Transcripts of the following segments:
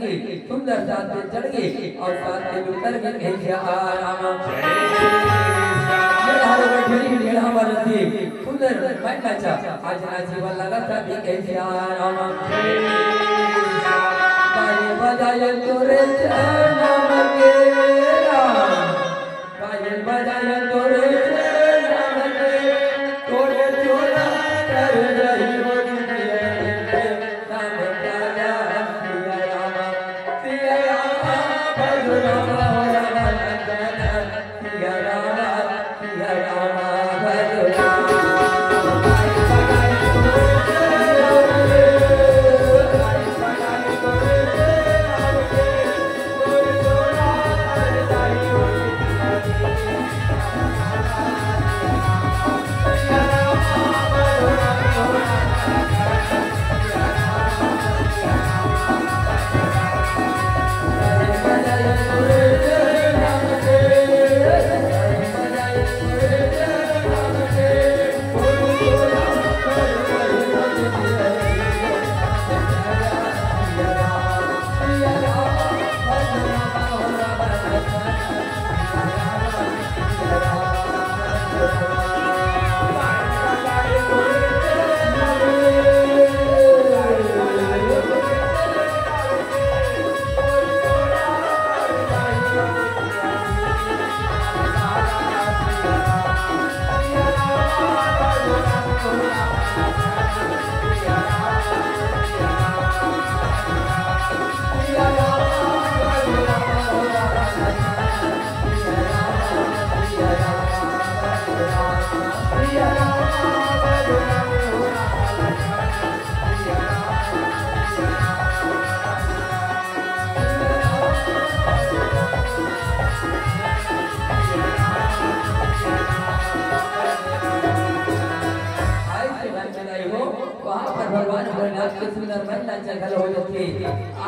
गई सुंदर साथ में चढ़ गई और साथ में उतर गई कैसे आराम हर बैठे ढेड़ा मरती सुंदर मैं नाचा आज नाची वाला लगा भी कैसे आराम बाजे बजाए तोरे नाम के बाजे बजाए तोरे नाम के तोरे चोला कर रही हो नाम प्यारा सिया राम भगवान सिया राम भगवान भोलेनाथ के सुंदर महिला जगल हो जाती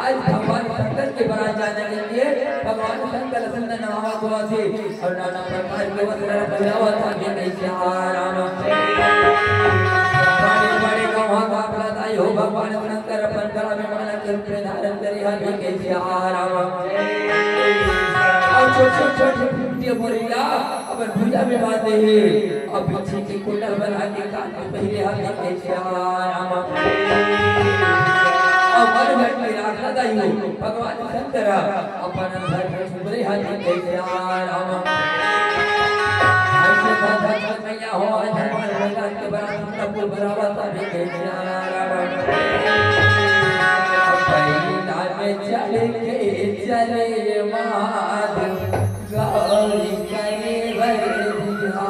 आज भगवान शंकर के बरात जाने के लिए भगवान शंकर सुंदर नवा हुआ थे और नाना प्रकार के वस्त्र पहनावा था ये कैसे आराम बड़े बड़े गवाह का अपराधाई हो भगवान शंकर अपन गला में माला के रूप में धारण करे ये कैसे आराम और छोटे छोटे फूटे बोरिया अपन भुजा में बांधे हैं और पीछे के कुंडल बना के कान में पहले हाथ कैसे आराम और मन भर में राखा दाई हो भगवान शंकर अपन घर में सुंदर हाथ कैसे आराम ऐसे बात मैया हो भगवान भगवान के बड़ा सब बराबर था कैसे आराम पैदा में चले चले माद गौरी करे भैया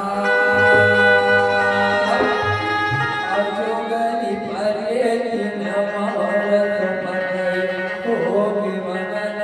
अजोगरी परे दिन मोरत परे होगी मगन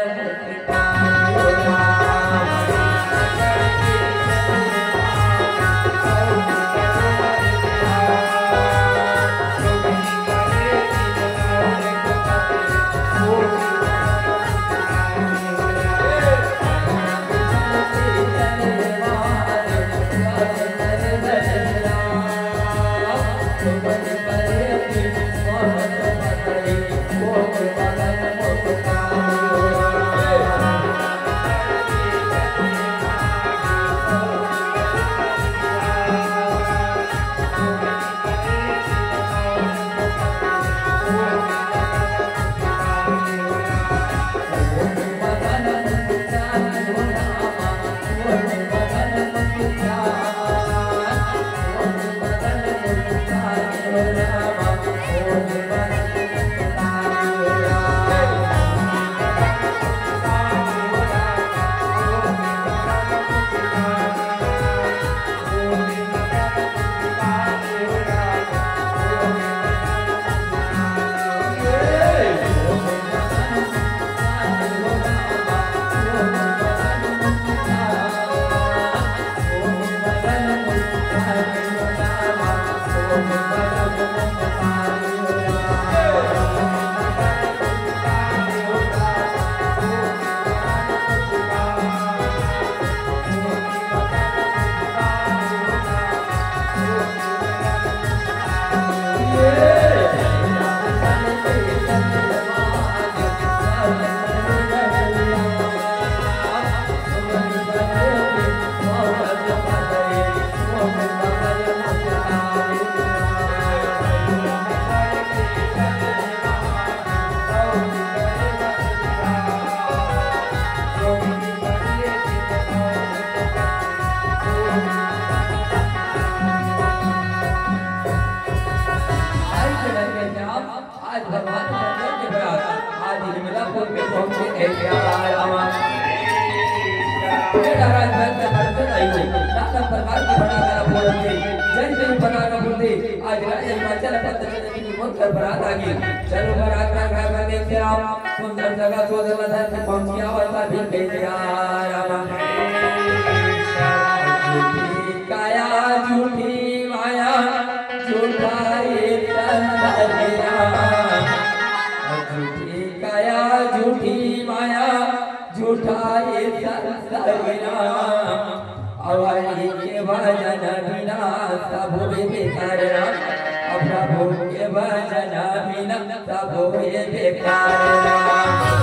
आज भगवान शंकर के बरात आज हिमलापुर पे पहुंचे हैं रामा राज में अड़चन आई हो नाना प्रकार की बना कर बोलते जय जय बना कर बोलते आज राजा हिमाचल पत्थर चलने की बहुत कर बरात आ गई चलो बरात का घर में देखते आप सुंदर जगह सोदर लधर से पहुंच गया वाला भी भेज रामा काया झूठी माया झूठा ये संसारिया झूठी काया झूठी माया झूठा ये संसारिया अवाई के भजन बिना सब बेकार प्रभु के भजन बिना सब बेकार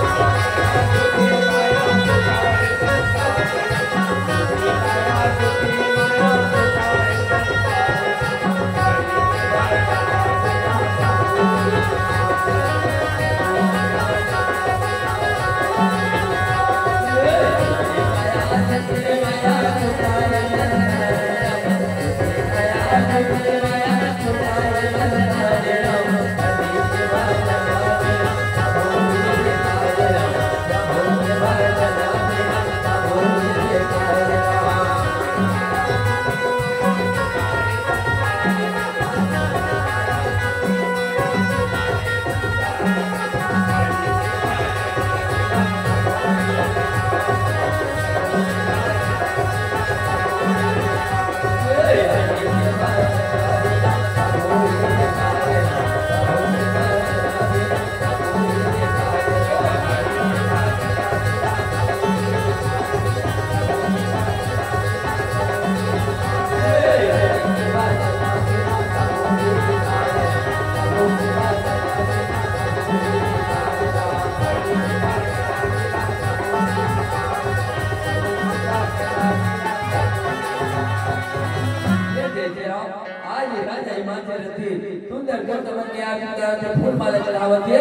फूल माला चढ़ावत है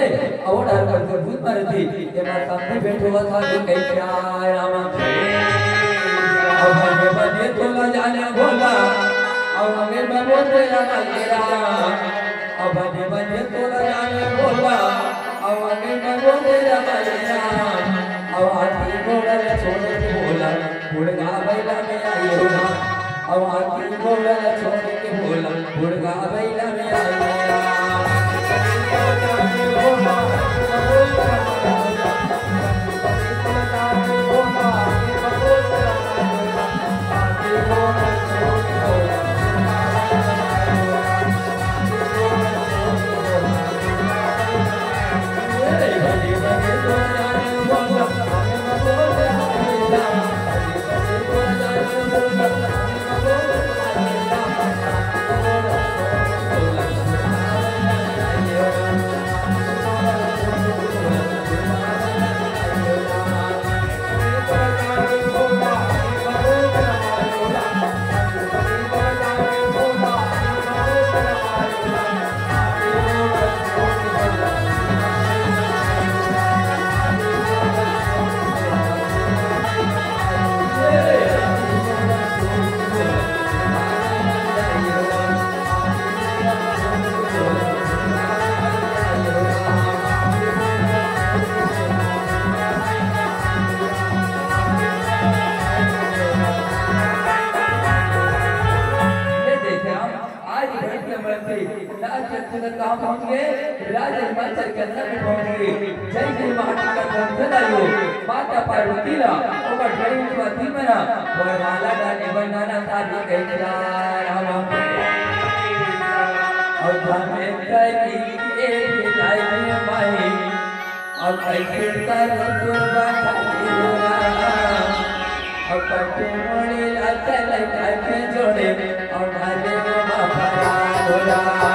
और हर कर भूत मारती ये मां सामने बैठो हुआ था कि कैसे आए रामा और हमें बने तो ना जाने भोला और हमें बनो तेरा तेरा अब हमें बने तो ना जाने भोला और हमें बनो तेरा तेरा और हाथी घोड़ा छोड़ के बोला बुढ़गा बैला में आई होना और हाथी घोड़ा छोड़ के बोला बुढ़गा बैला में आई कहाँ पहुँच गए राजा हिमाचल के अंदर में पहुँच गए जय जय महाकाल पहुँचल आयो माता पार्वती ला ओकर ढड़ी स्वाति मना और माला डाले बनाना साथी कह रामा और धामे की एक लाई में माही और कैसे कर दुर्गा खाती और कटे मोड़े लाते लगा के जोड़े और ढाले में बाबा होला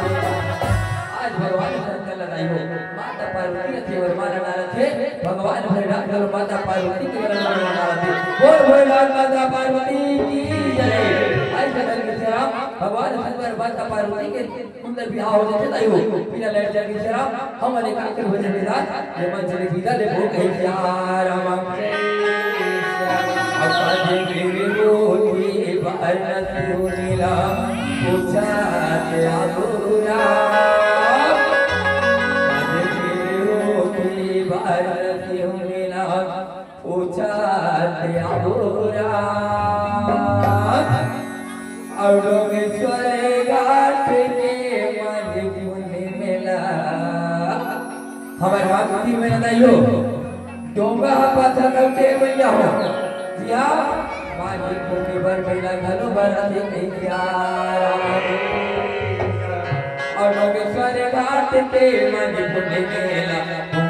आज भगवान शंकर लड़ाई हो माता पार्वती के और मारा डाला थे भगवान भोलेनाथ और माता पार्वती के लड़ाई डाला थे बोल भोलेनाथ माता पार्वती की जय। आज जगत के राम भगवान शंकर माता पार्वती के सुंदर विवाह हो जाते ताई हो बिना लड़ जाके राम हमारे काकर हो जाते रात ये मन चले बिना ले भूख है प्यार राम अपने गिरे मोती बरस नीला पूछा क्या बुरा पूछा क्या बुरा औडोगेश्वर घाट के मन पुण्य मेला हमारे भक्ति में नहीं हो डोंगा पत्थर के मैया हो जिया मानी पुण्य बर मेला घनो बरस के प्यार औडोगेश्वर घाट के मन पुण्य मेला